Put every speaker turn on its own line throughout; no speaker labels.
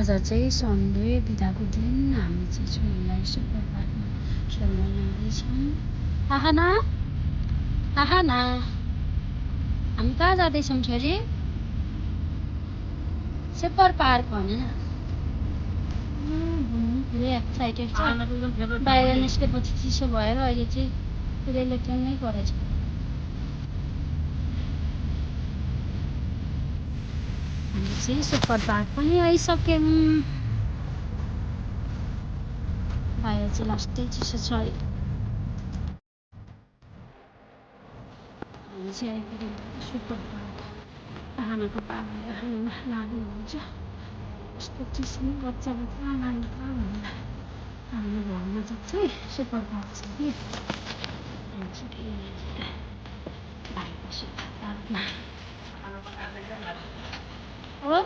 आज चाहिँ सन्डे बिदाको दिन हामी चाहिँ छोरीलाई सुपर पार्कमा खेल्न जाँदैछौँ। आहाना आहाना हामी कहाँ जाँदैछौँ छोरी? सुपर पार्क भनेर पुरै एक्साइटेड छ। बाहिर निस्केपछि चिसो भएर अहिले चाहिँ पुरै इलेक्ट्रोनै परेछ। हामी चाहिँ सुपर पार्क पनि आइसक्यौँ। बाहिर चाहिँ लास्टै चिसो छ। हामी चाहिँ आइपुग्यौँ सुपर पार्क। आमाको बाबाले आमामा लानुहुन्छ। यस्तो चिसो बच्चा बच्चा लान्छ भनेर हाम्रो घरमा चाहिँ सुपर पार्क छ कि बाहिरको सुपर पार्कमा हो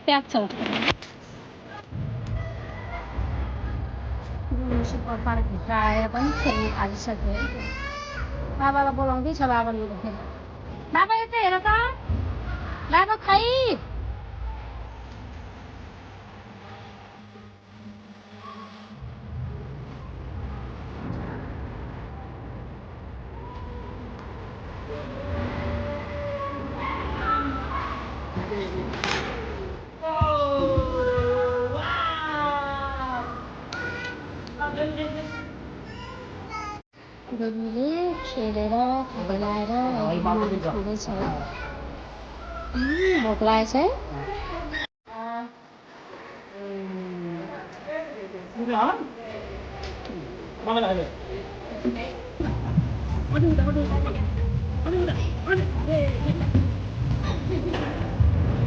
प्याक छ। सुपर पार्कभित्र आएर पनि खेल्नु थालिसक्यो है। बाबालाई बोलाउँदैछ बाबाले फेरि। बाबा यता हेर त बाबा खै। बेबीले खेलेर भोक लागेर खाँदैछ। भोक लागेछ है।